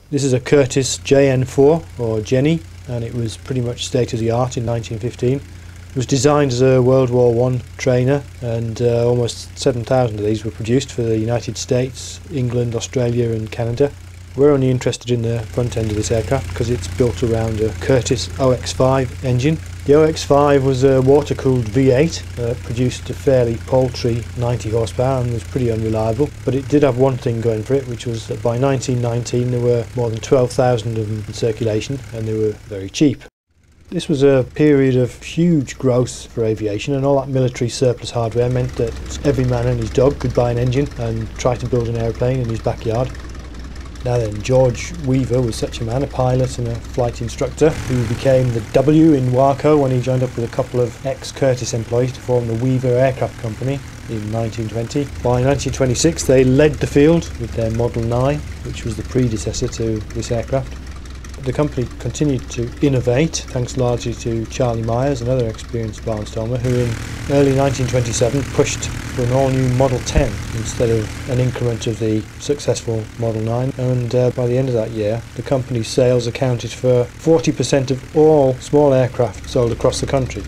This is a Curtiss JN4 or Jenny, and it was pretty much state of the art in 1915. It was designed as a World War I trainer, and almost 7,000 of these were produced for the United States, England, Australia and Canada. We're only interested in the front end of this aircraft because it's built around a Curtiss OX5 engine. The OX5 was a water-cooled V8, produced a fairly paltry 90 horsepower and was pretty unreliable, but it did have one thing going for it, which was that by 1919 there were more than 12,000 of them in circulation and they were very cheap. This was a period of huge growth for aviation, and all that military surplus hardware meant that every man and his dog could buy an engine and try to build an aeroplane in his backyard. Now then, George Weaver was such a man, a pilot and a flight instructor, who became the W in Waco when he joined up with a couple of ex-Curtiss employees to form the Weaver Aircraft Company in 1920. By 1926 they led the field with their Model 9, which was the predecessor to this aircraft. The company continued to innovate, thanks largely to Charlie Myers, another experienced barnstormer, who in early 1927 pushed for an all-new Model 10 instead of an increment of the successful Model 9, and by the end of that year the company's sales accounted for 40% of all small aircraft sold across the country.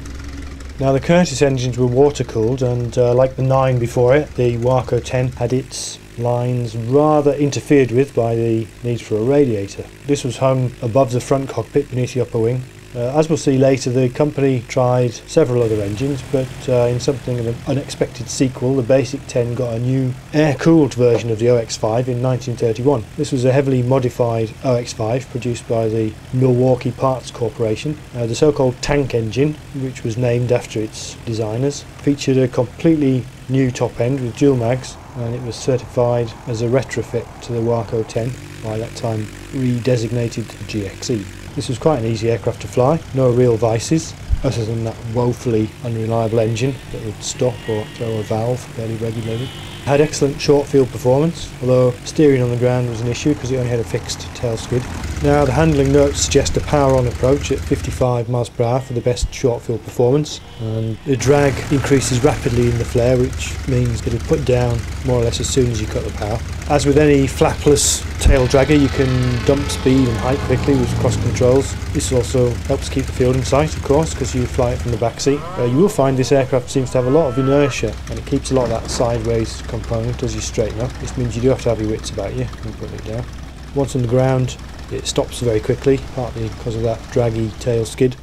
Now the Curtiss engines were water-cooled, and like the 9 before it, the Waco 10 had its lines rather interfered with by the need for a radiator. This was hung above the front cockpit beneath the upper wing. As we'll see later, the company tried several other engines, but in something of an unexpected sequel, the basic 10 got a new air-cooled version of the OX5 in 1931. This was a heavily modified OX5 produced by the Milwaukee Parts Corporation. The so-called tank engine, which was named after its designers, featured a completely new top end with dual mags, and it was certified as a retrofit to the Waco 10, by that time redesignated GXE. This was quite an easy aircraft to fly, no real vices, other than that woefully unreliable engine that would stop or throw a valve fairly regularly. It had excellent short field performance, although steering on the ground was an issue because it only had a fixed tail skid. Now the handling notes suggest a power-on approach at 55 miles per hour for the best short field performance, and the drag increases rapidly in the flare, which means it'll put down more or less as soon as you cut the power. As with any flapless tail dragger, you can dump speed and height quickly with cross controls. This also helps keep the field in sight, of course, because you fly it from the back seat. You will find this aircraft seems to have a lot of inertia, and it keeps a lot of that sideways component as you straighten up. This means you do have to have your wits about you and put it down. Once on the ground, it stops very quickly, partly because of that draggy tail skid.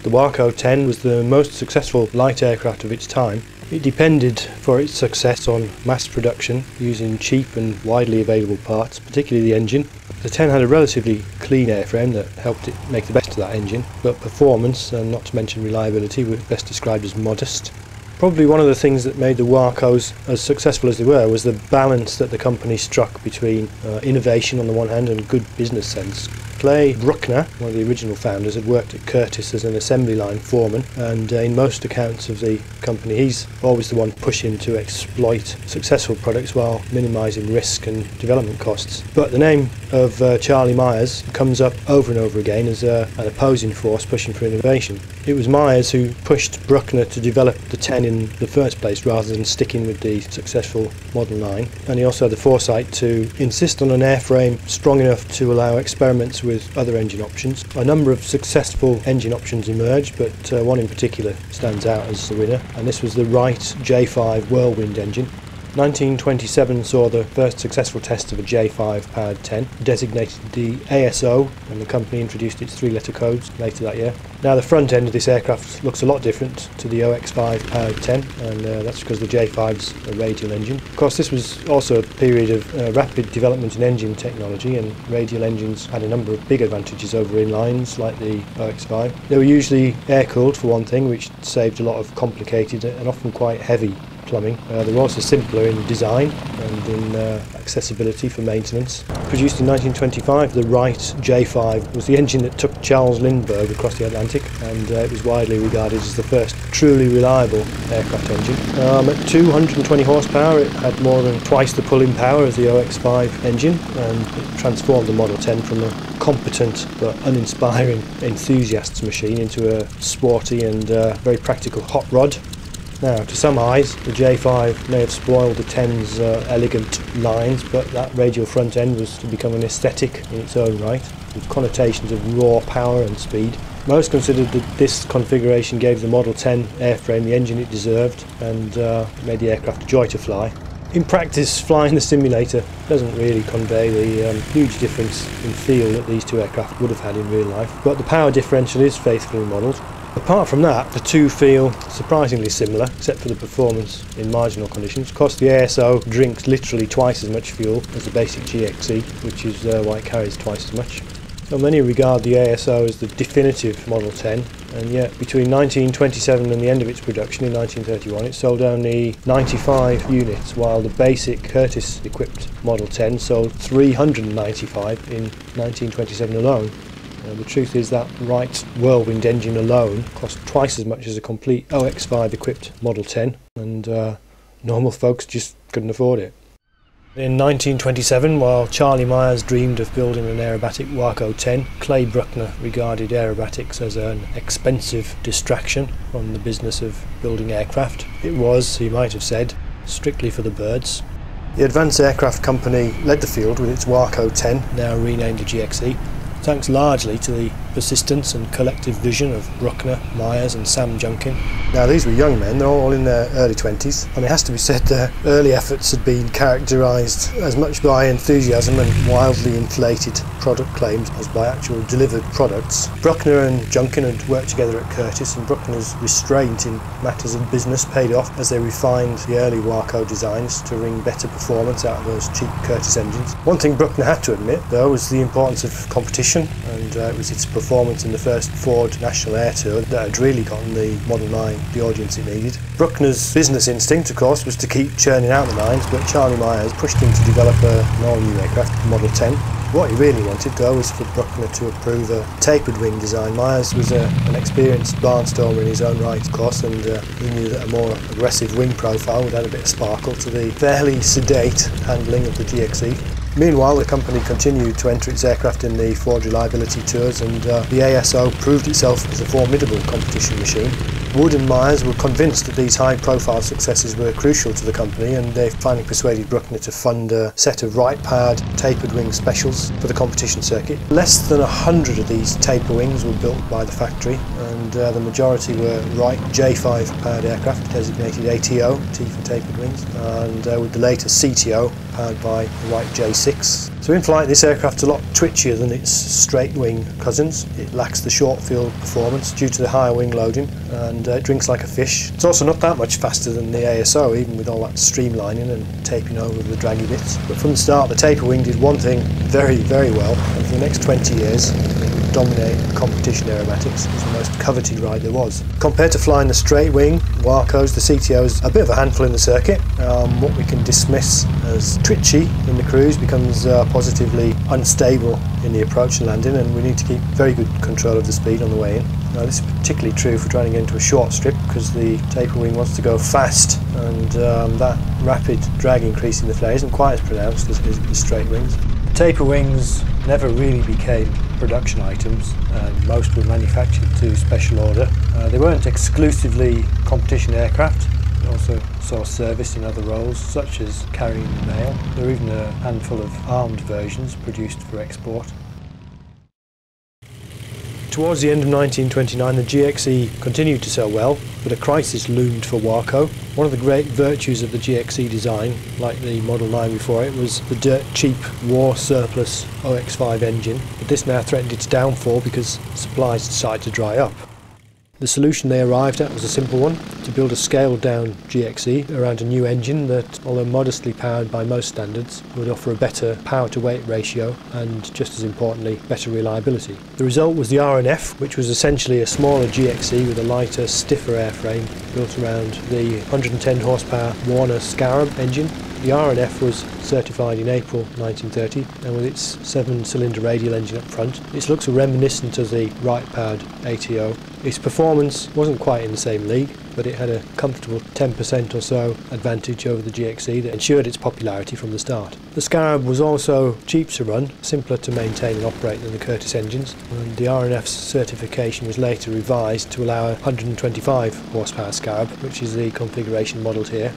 The Waco 10 was the most successful light aircraft of its time. It depended for its success on mass production using cheap and widely available parts, particularly the engine. The 10 had a relatively clean airframe that helped it make the best of that engine, but performance, and not to mention reliability, were best described as modest. Probably one of the things that made the Wacos as successful as they were was the balance that the company struck between innovation on the one hand and good business sense. Clay Bruckner, one of the original founders, had worked at Curtiss as an assembly line foreman, and in most accounts of the company he's always the one pushing to exploit successful products while minimising risk and development costs. But the name of Charlie Myers comes up over and over again as an opposing force pushing for innovation. It was Myers who pushed Bruckner to develop the 10 in the first place rather than sticking with the successful Model 9, and he also had the foresight to insist on an airframe strong enough to allow experiments with other engine options. A number of successful engine options emerged, but one in particular stands out as the winner, and this was the Wright J5 Whirlwind engine. 1927 saw the first successful test of a J5 powered 10, designated the ASO, and the company introduced its 3-letter codes later that year. Now the front end of this aircraft looks a lot different to the OX5 powered 10, and that's because the J5's a radial engine. Of course, this was also a period of rapid development in engine technology, and radial engines had a number of big advantages over inlines like the OX5. They were usually air-cooled for one thing, which saved a lot of complicated and often quite heavy plumbing. They were also simpler in design and in accessibility for maintenance. Produced in 1925, the Wright J5 was the engine that took Charles Lindbergh across the Atlantic, and it was widely regarded as the first truly reliable aircraft engine. At 220 horsepower, it had more than twice the pulling power as the OX5 engine, and it transformed the Model 10 from a competent but uninspiring enthusiast's machine into a sporty and very practical hot rod. Now, to some eyes, the J5 may have spoiled the 10's elegant lines, but that radial front end was to become an aesthetic in its own right, with connotations of raw power and speed. Most considered that this configuration gave the Model 10 airframe the engine it deserved and made the aircraft a joy to fly. In practice, flying the simulator doesn't really convey the huge difference in feel that these two aircraft would have had in real life, but the power differential is faithfully modelled. Apart from that, the two feel surprisingly similar, except for the performance in marginal conditions. Of course, the ASO drinks literally twice as much fuel as the basic GXE, which is why it carries twice as much. So many regard the ASO as the definitive Model 10, and yet between 1927 and the end of its production in 1931 it sold only 95 units, while the basic Curtiss-equipped Model 10 sold 395 in 1927 alone. The truth is that Wright Whirlwind engine alone cost twice as much as a complete OX5 equipped Model 10, and normal folks just couldn't afford it. In 1927, while Charlie Myers dreamed of building an aerobatic Waco 10, Clay Bruckner regarded aerobatics as an expensive distraction from the business of building aircraft. It was, he might have said, strictly for the birds. The Advanced Aircraft Company led the field with its Waco 10, now renamed the GXE, thanks largely to the persistence and collective vision of Bruckner, Myers and Sam Junkin. Now these were young men, they're all in their early 20s, and it has to be said their early efforts had been characterised as much by enthusiasm and wildly inflated product claims as by actual delivered products. Bruckner and Junkin had worked together at Curtiss, and Bruckner's restraint in matters of business paid off as they refined the early Waco designs to wring better performance out of those cheap Curtiss engines. One thing Bruckner had to admit, though, was the importance of competition, and it was its performance in the first Ford National Air Tour that had really gotten the Model 9 the audience it needed. Bruckner's business instinct, of course, was to keep churning out the 9s, but Charlie Myers pushed him to develop an all-new aircraft, the Model 10. What he really wanted, though, was for Bruckner to approve a tapered wing design. Myers was an experienced barnstormer in his own right, of course, and he knew that a more aggressive wing profile would add a bit of sparkle to the fairly sedate handling of the GXE. Meanwhile, the company continued to enter its aircraft in the Ford Reliability Tours, and the ASO proved itself as a formidable competition machine. Wood and Myers were convinced that these high-profile successes were crucial to the company, and they finally persuaded Bruckner to fund a set of Wright-powered tapered wing specials for the competition circuit. Less than 100 of these taper wings were built by the factory, and the majority were Wright J5 powered aircraft, designated ATO, T for tapered wings, and with the later CTO powered by the Wright J6. So in flight, this aircraft's a lot twitchier than its straight wing cousins. It lacks the short field performance due to the higher wing loading, and it drinks like a fish. It's also not that much faster than the ASO, even with all that streamlining and taping over the draggy bits. But from the start, the taper wing did one thing very, very well, and for the next 20 years it would dominate competition aerobatics. It was the most coveted ride there was. Compared to flying the straight wing Wacos, the CTO is a bit of a handful in the circuit. What we can dismiss as twitchy in the cruise becomes positively unstable in the approach and landing, and we need to keep very good control of the speed on the way in. Now this is particularly true for trying to get into a short strip, because the taper wing wants to go fast, and that rapid drag increase in the flare isn't quite as pronounced as the straight wings. The taper wings never really became production items, and most were manufactured to special order. They weren't exclusively competition aircraft. They also saw service in other roles, such as carrying the mail. There were even a handful of armed versions produced for export. Towards the end of 1929, the GXE continued to sell well, but a crisis loomed for Waco. One of the great virtues of the GXE design, like the Model 9 before it, was the dirt cheap war surplus OX5 engine, but this now threatened its downfall because supplies decided to dry up. The solution they arrived at was a simple one: to build a scaled-down GXE around a new engine that, although modestly powered by most standards, would offer a better power-to-weight ratio and, just as importantly, better reliability. The result was the R and F, which was essentially a smaller GXE with a lighter, stiffer airframe built around the 110 horsepower Warner Scarab engine. The R and F was certified in April 1930, and with its 7-cylinder radial engine up front, its looks were reminiscent of the Wright-powered ATO. Its performance wasn't quite in the same league, but it had a comfortable 10% or so advantage over the GXE that ensured its popularity from the start. The Scarab was also cheap to run, simpler to maintain and operate than the Curtiss engines, and the R&F's certification was later revised to allow a 125 horsepower Scarab, which is the configuration modelled here.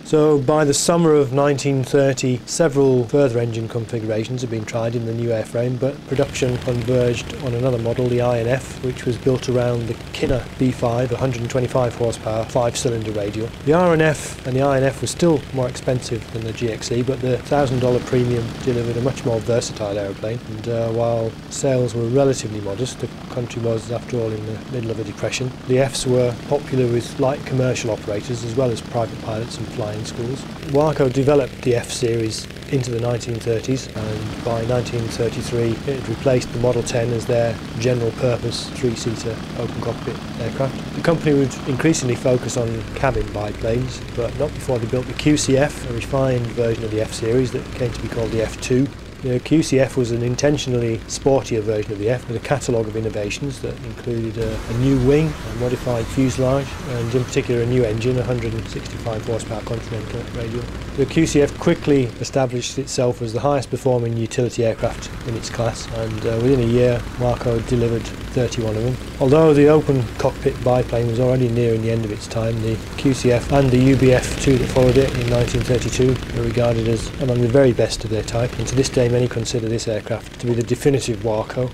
So by the summer of 1930, several further engine configurations had been tried in the new airframe, but production converged on another model, the I&F, which was built around the Kinner B5, 125 horsepower, 5-cylinder radial. The R&F and the I&F were still more expensive than the GXE, but the $1,000 premium delivered a much more versatile aeroplane, and while sales were relatively modest, the country was, after all, in the middle of a depression. The Fs were popular with light commercial operators as well as private pilots and flying schools. Waco developed the F series into the 1930s, and by 1933 it had replaced the Model 10 as their general purpose 3-seater open cockpit aircraft. The company would increasingly focus on cabin biplanes, but not before they built the QCF, a refined version of the F series that came to be called the F2. The QCF was an intentionally sportier version of the F with a catalogue of innovations that included a new wing, a modified fuselage, and in particular a new engine, a 165 horsepower Continental radial. The QCF quickly established itself as the highest performing utility aircraft in its class, and within a year Waco delivered 31 of them. Although the open cockpit biplane was already nearing the end of its time, the QCF and the UBF-2 that followed it in 1932 were regarded as among the very best of their type, and to this day many consider this aircraft to be the definitive Waco.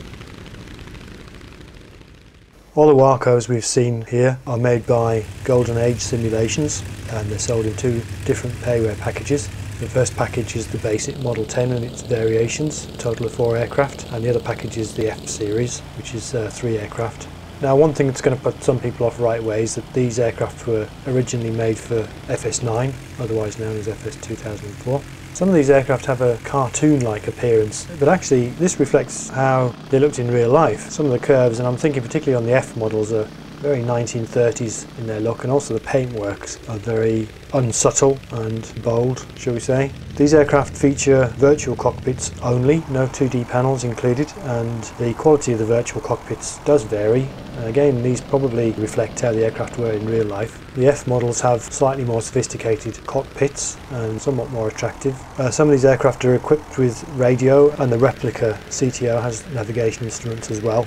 All the Wacos we've seen here are made by Golden Age Simulations, and they're sold in 2 different payware packages. The first package is the basic Model 10 and its variations, a total of 4 aircraft, and the other package is the F series, which is 3 aircraft. Now, one thing that's going to put some people off right away is that these aircraft were originally made for FS9, otherwise known as FS 2004. Some of these aircraft have a cartoon-like appearance, but actually this reflects how they looked in real life. Some of the curves, and I'm thinking particularly on the F models, are very 1930s in their look, and also the paintworks are very unsubtle and bold, shall we say. These aircraft feature virtual cockpits only, no 2D panels included, and the quality of the virtual cockpits does vary. Again, these probably reflect how the aircraft were in real life. The F models have slightly more sophisticated cockpits and somewhat more attractive. Some of these aircraft are equipped with radio, and the replica CTO has navigation instruments as well.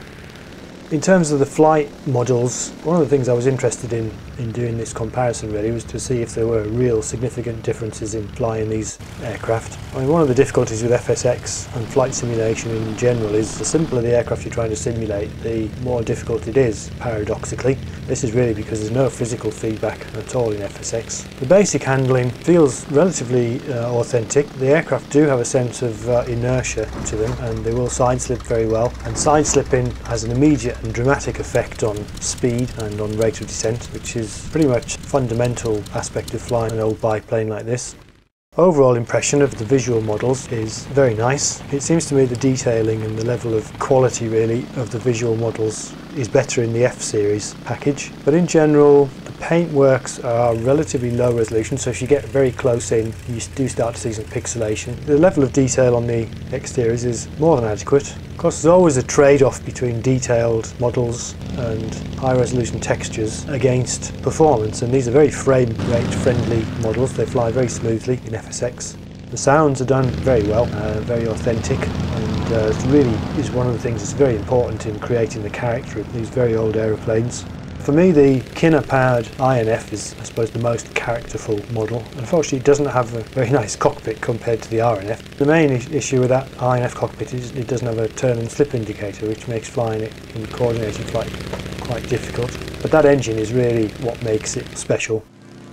In terms of the flight models, one of the things I was interested in doing this comparison really was to see if there were real significant differences in flying these aircraft. I mean, one of the difficulties with FSX and flight simulation in general is the simpler the aircraft you're trying to simulate, the more difficult it is, paradoxically. This is really because there's no physical feedback at all in FSX. The basic handling feels relatively authentic. The aircraft do have a sense of inertia to them, and they will side slip very well, and side slipping has an immediate and dramatic effect on speed and on rate of descent, which is pretty much a fundamental aspect of flying an old biplane like this. Overall impression of the visual models is very nice. It seems to me the detailing and the level of quality really of the visual models is better in the F series package, but in general the paintworks are relatively low resolution, so if you get very close in you do start to see some pixelation. The level of detail on the exteriors is more than adequate. Of course, there's always a trade-off between detailed models and high resolution textures against performance, and these are very frame rate friendly models. They fly very smoothly in FSX. The sounds are done very well, very authentic, and it really is one of the things that's very important in creating the character of these very old aeroplanes. For me, the Kinner-powered I&F is, I suppose, the most characterful model. Unfortunately, it doesn't have a very nice cockpit compared to the R&F. The main issue with that I&F cockpit is it doesn't have a turn and slip indicator, which makes flying it in coordinated flight quite difficult. But that engine is really what makes it special.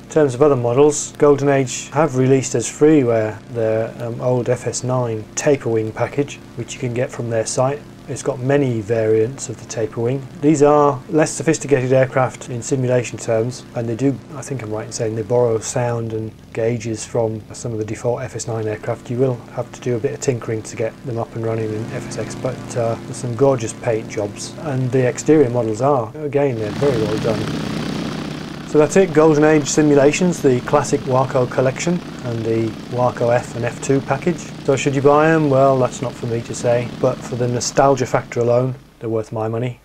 In terms of other models, Golden Age have released as freeware their old FS9 taper wing package, which you can get from their site. It's got many variants of the taper wing. These are less sophisticated aircraft in simulation terms, and they do, I think I'm right in saying, they borrow sound and gauges from some of the default FS9 aircraft. You will have to do a bit of tinkering to get them up and running in FSX, but there's some gorgeous paint jobs, and the exterior models are, again, they're very well done. So that's it, Golden Age simulations, the Classic Waco Collection and the Waco F and F2 package. So should you buy them? Well, that's not for me to say, but for the nostalgia factor alone, they're worth my money.